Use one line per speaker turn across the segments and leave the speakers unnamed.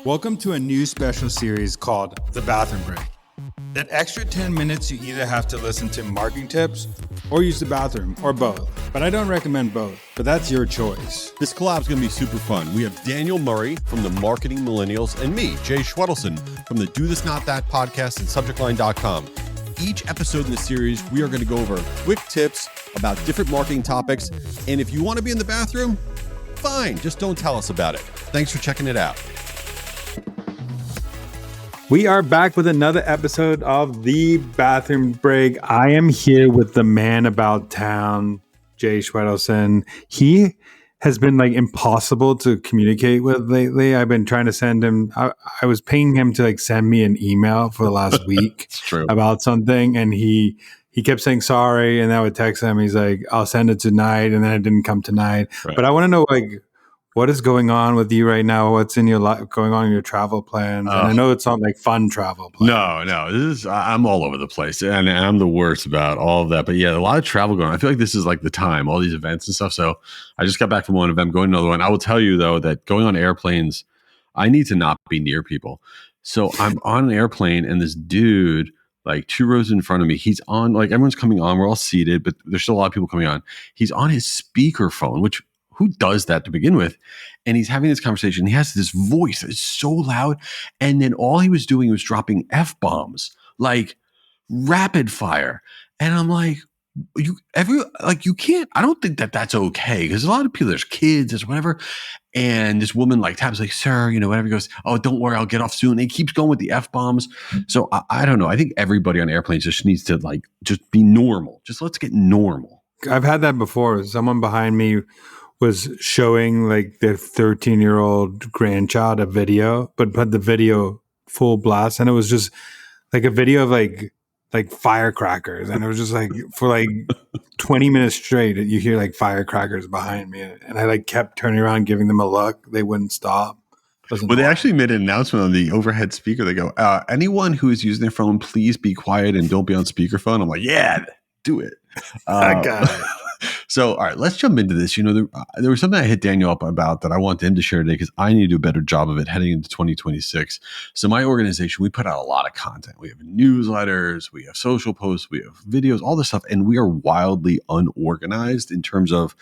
Welcome to a new special series called The Bathroom Break. That extra 10 minutes you either have to listen to marketing tips or use the bathroom or both. But I don't recommend both, but that's your choice.
This collab is going to be super fun. We have Daniel Murray from the Marketing Millennials and me, Jay Schwedelson from the Do This Not That podcast and subjectline.com. Each episode in the series, we are going to go over quick tips about different marketing topics. And if you want to be in the bathroom, fine, just don't tell us about it. Thanks for checking it out.
We are back with another episode of The Bathroom Break. I am here with the man about town, Jay Schwedelson. He has been impossible to communicate with lately. I've been trying to send him, I was paying him to send me an email for the last week
It's true.
about something. And he kept saying sorry. And I would text him. He's like, I'll send it tonight. And then it didn't come tonight.
Right.
But I want to know what is going on with you right now? What's in your life going on in your travel plans? And I know it's not fun travel plans.
No. I'm all over the place, and I'm the worst about all of that. But yeah, a lot of travel going on. I feel like this is the time, all these events and stuff. So I just got back from one event, going to another one. I will tell you though that going on airplanes, I need to not be near people. So I'm on an airplane, and this dude, 2 rows in front of me, he's on, everyone's coming on. We're all seated, but there's still a lot of people coming on. He's on his speakerphone, which who does that to begin with? And he's having this conversation. He has this voice that's so loud. And then all he was doing was dropping F-bombs, rapid fire. And I'm like, you can't, I don't think that that's okay. Because a lot of people, there's kids, there's whatever. And this woman taps sir, whatever. He goes, oh, don't worry, I'll get off soon. And he keeps going with the F-bombs. So I don't know. I think everybody on airplanes just needs to just be normal. Just let's get normal.
I've had that before. Someone behind me was showing their 13-year-old grandchild a video, but put the video full blast, and it was just a video of firecrackers, and it was just for 20 minutes straight, you hear firecrackers behind me, and I kept turning around, giving them a look. They wouldn't stop.
Well, they actually made an announcement on the overhead speaker. They go, anyone who is using their phone, please be quiet and don't be on speakerphone. I'm like, yeah, do it.
I got it.
So, all right, let's jump into this. There was something I hit Daniel up about that I want him to share today because I need to do a better job of it heading into 2026. So my organization, we put out a lot of content. We have newsletters, we have social posts, we have videos, all this stuff. And we are wildly unorganized in terms of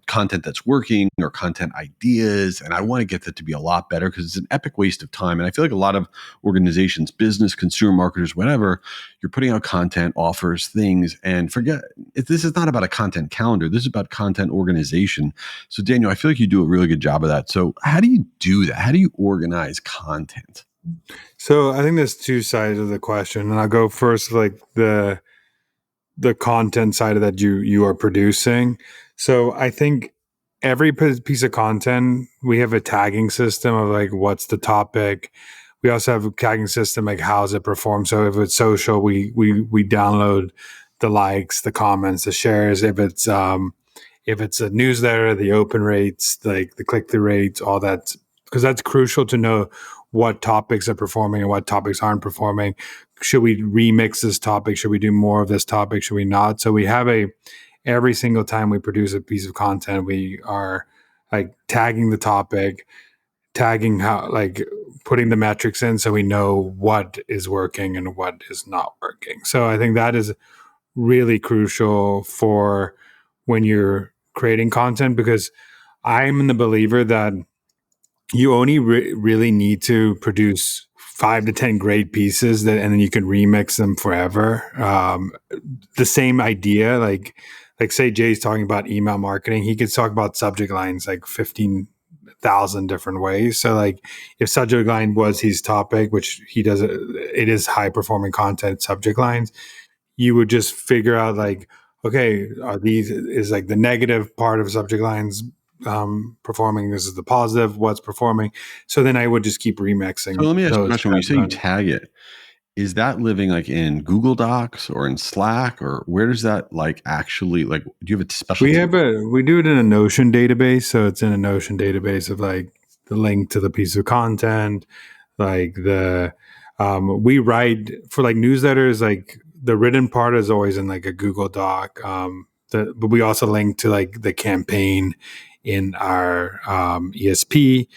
content that's working or content ideas. And I want to get that to be a lot better because it's an epic waste of time. And I feel like a lot of organizations, business, consumer marketers, whatever, you're putting out content, offers, things, and forget, this is not about a content calendar. This is about content organization. So Daniel, I feel like you do a really good job of that. So how do you do that? How do you organize content?
So I think there's two sides of the question. And I'll go first, the content side of that you are producing. So I think every piece of content, we have a tagging system of what's the topic. We also have a tagging system how's it perform. So if it's social, we download the likes, the comments, the shares. If it's a newsletter, the open rates, the click-through rates, all that, because that's crucial to know what topics are performing and what topics aren't performing. Should we remix this topic? Should we do more of this topic? Should we not? So we have every single time we produce a piece of content, we are tagging the topic, tagging how, putting the metrics in so we know what is working and what is not working. So I think that is really crucial for when you're creating content, because I'm in the believer that you only really need to produce 5 to 10 great pieces and then you can remix them forever. The same idea, say Jay's talking about email marketing, he could talk about subject lines 15,000 different ways. So if subject line was his topic, which he does, it is high performing content subject lines, you would just figure out okay, is the negative part of subject lines performing, this is the positive, what's performing. So then I would just keep remixing.
So let me ask you a question. When you say you tag it, is that living in Google Docs or in Slack, or where does that actually do you have a special?
We do it in a Notion database. So it's in a Notion database of the link to the piece of content, we write for newsletters, the written part is always in a Google Doc. But we also link to the campaign in our ESP.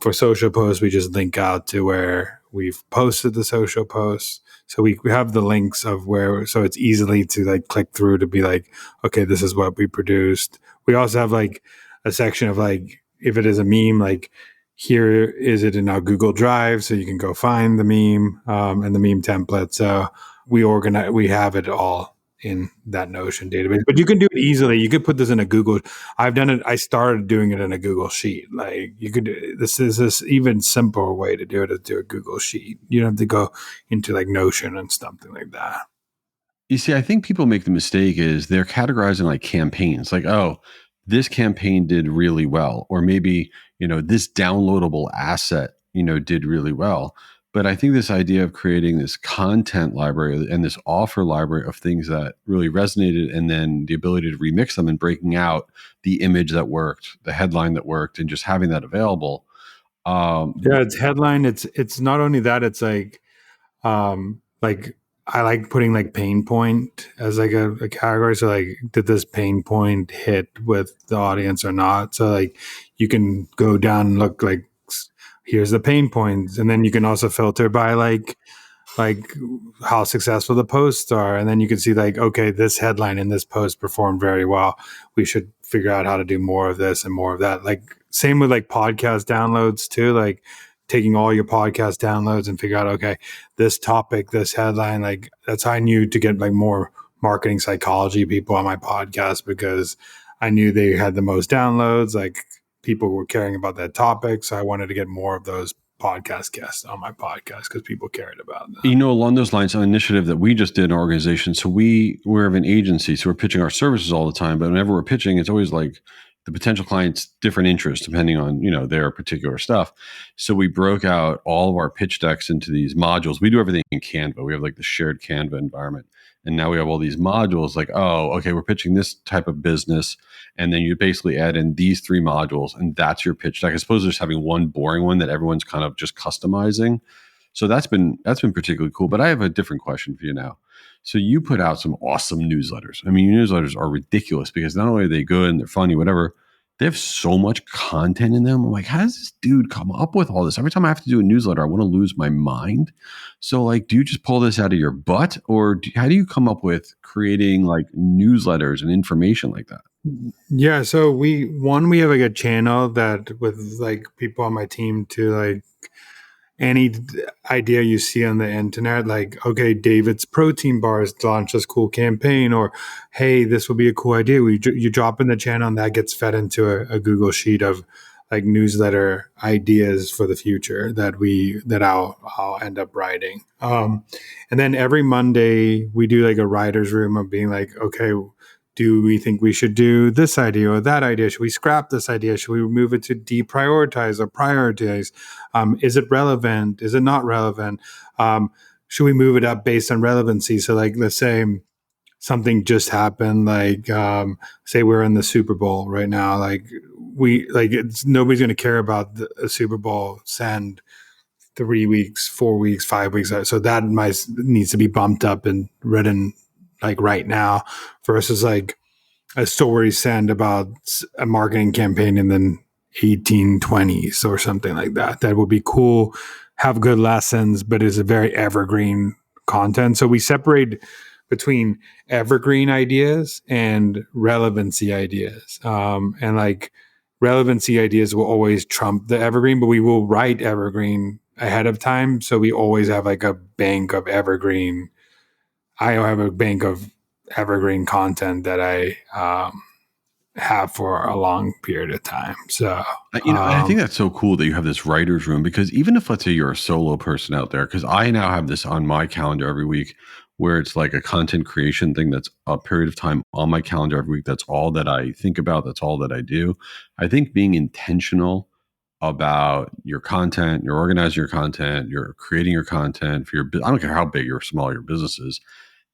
For social posts, we just link out to where we've posted the social posts. So we have the links of where, so it's easily to like click through to be like, okay, this is what we produced. We also have like a section of like, if it is a meme, like here is it in our Google Drive, so you can go find the meme and the meme template. So we have it all in that Notion database, but you can do it easily. You could put this in a Google. I've done it. I started doing it in a Google Sheet. Like you could, this is this even simpler way to do it is do a Google Sheet. You don't have to go into like Notion and something like that.
You see, I think people make the mistake is they're categorizing like campaigns, like, oh, this campaign did really well, or maybe, this downloadable asset, did really well. But I think this idea of creating this content library and this offer library of things that really resonated, and then the ability to remix them and breaking out the image that worked, the headline that worked, and just having that available.
Yeah, it's headline. It's not only that. It's like I like putting like pain point as like a category. So like, did this pain point hit with the audience or not? So like, you can go down and look like here's the pain points, and then you can also filter by like how successful the posts are, and then you can see like, okay, this headline in this post performed very well. We should figure out how to do more of this and more of that. Like same with like podcast downloads too, like taking all your podcast downloads and figure out, okay, this topic, this headline, like that's how I knew to get like more marketing psychology people on my podcast, because I knew they had the most downloads, like people were caring about that topic. So I wanted to get more of those podcast guests on my podcast because people cared about that.
Along those lines, an initiative that we just did in our organization. So we're an agency, so we're pitching our services all the time. But whenever we're pitching, it's always like the potential client's different interests depending on their particular stuff. So we broke out all of our pitch decks into these modules. We do everything in Canva. We have like the shared Canva environment, and now we have all these modules. Like, oh, okay, we're pitching this type of business, and then you basically add in these 3 modules, and that's your pitch deck. As opposed to just having one boring one that everyone's kind of just customizing. So that's been particularly cool. But I have a different question for you now. So you put out some awesome newsletters. I mean, your newsletters are ridiculous because not only are they good and they're funny, whatever, they have so much content in them. I'm like, how does this dude come up with all this? Every time I have to do a newsletter, I want to lose my mind. So, like, do you just pull this out of your butt, or how do you come up with creating like newsletters and information like that?
Yeah, so we have like a channel that with like people on my team to like any idea you see on the internet, like, okay, David's protein bars launched this cool campaign, or hey, this would be a cool idea. You drop in the channel and that gets fed into a Google sheet of like newsletter ideas for the future that I'll end up writing. And then every Monday we do like a writer's room of being like, okay, do we think we should do this idea or that idea? Should we scrap this idea? Should we move it to deprioritize or prioritize? Is it relevant? Is it not relevant? Should we move it up based on relevancy? So, like, let's say something just happened, like, say we're in the Super Bowl right now. Like, nobody's going to care about the Super Bowl. Send 3 weeks, 4 weeks, 5 weeks. So that needs to be bumped up and written like right now, versus like a story sent about a marketing campaign in the 1820s or something like that. That would be cool, have good lessons, but is a very evergreen content. So we separate between evergreen ideas and relevancy ideas. And like relevancy ideas will always trump the evergreen, but we will write evergreen ahead of time. So we always have like a bank of evergreen. I have a bank of evergreen content that I have for a long period of time. So,
I think that's so cool that you have this writer's room, because even if, let's say, you're a solo person out there, because I now have this on my calendar every week where it's like a content creation thing that's a period of time on my calendar every week. That's all that I think about. That's all that I do. I think being intentional about your content, you're organizing your content, you're creating your content for I don't care how big or small your business is,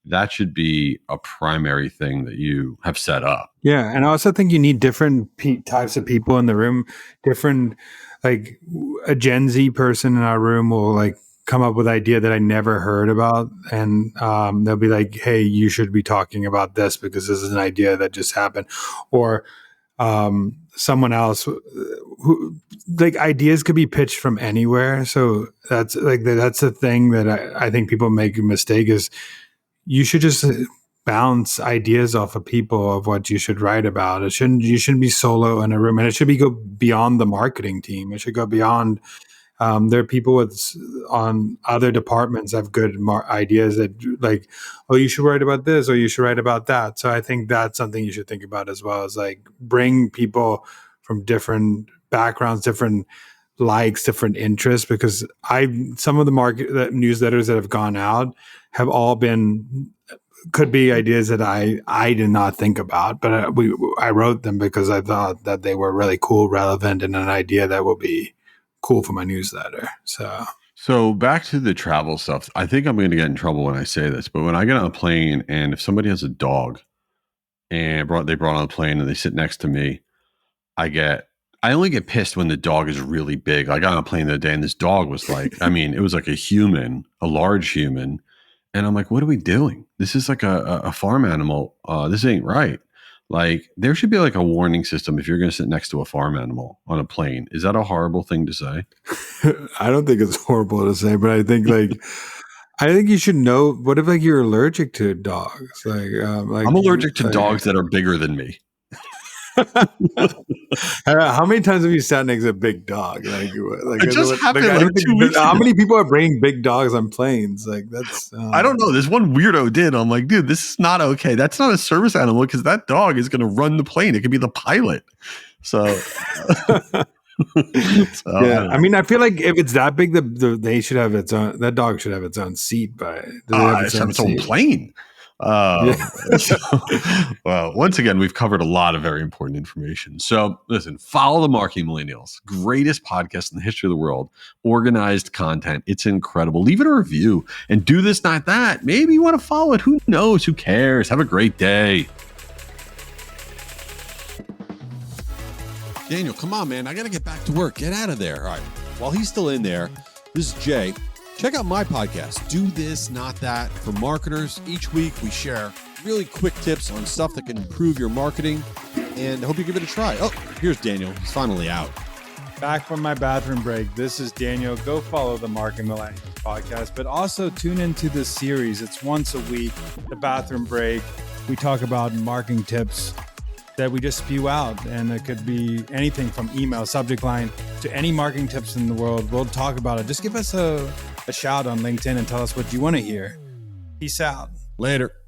that should be a primary thing that you have set up.
yeah, and I also think you need different types of people in the room. Different, like a Gen Z person in our room will like come up with an idea that I never heard about, and they'll be like, "Hey, you should be talking about this because this is an idea that just happened," or someone else who like ideas could be pitched from anywhere. So that's the thing that I think people make a mistake is you should just bounce ideas off of people of what you should write about. You shouldn't be solo in a room, and it should be go beyond the marketing team. It should go beyond. There are people on other departments have good ideas that like, oh, you should write about this or you should write about that. So I think that's something you should think about as well, is like bring people from different backgrounds, different likes, different interests, because some of the newsletters that have gone out have all been could be ideas that I did not think about, but I wrote them because I thought that they were really cool, relevant, and an idea that will be cool for my newsletter.
So back to the travel stuff. I think I'm going to get in trouble when I say this, but when I get on a plane and if somebody has a dog and they brought on a plane and they sit next to me, I only get pissed when the dog is really big. I got on a plane the other day and this dog was like, I mean, it was like a large human. And I'm like, what are we doing? This is like a farm animal. This ain't right. Like there should be like a warning system if you're going to sit next to a farm animal on a plane. Is that a horrible thing to say?
I don't think it's horrible to say, but I think you should know. What if like you're allergic to dogs?
I'm allergic to dogs that are bigger than me.
How many times have you sat next to a big dog?
It just happened like 2 weeks ago.
How many people are bringing big dogs on planes? Like that's
I don't know. This one weirdo did. I'm like, dude, this is not okay. That's not a service animal because that dog is going to run the plane. It could be the pilot. So,
yeah. I mean, I feel like if it's that big, they should have its own. That dog should have its own seat. But
it should have its own plane. Well, once again, we've covered a lot of very important information. So listen, follow the Marketing Millennials, greatest podcast in the history of the world, organized content. It's incredible. Leave it a review and do this, not that. Maybe you want to follow it. Who knows? Who cares? Have a great day.
Daniel, come on, man. I got to get back to work. Get out of there. All right. While he's still in there, this is Jay. Check out my podcast, Do This, Not That, for marketers. Each week we share really quick tips on stuff that can improve your marketing, and I hope you give it a try. Oh, here's Daniel. He's finally out.
Back from my bathroom break. This is Daniel. Go follow the Marketing Millennials podcast, but also tune into this series. It's once a week, the bathroom break. We talk about marketing tips that we just spew out, and it could be anything from email, subject line, to any marketing tips in the world. We'll talk about it. Just give us a shout on LinkedIn and tell us what you want to hear. Peace out.
Later.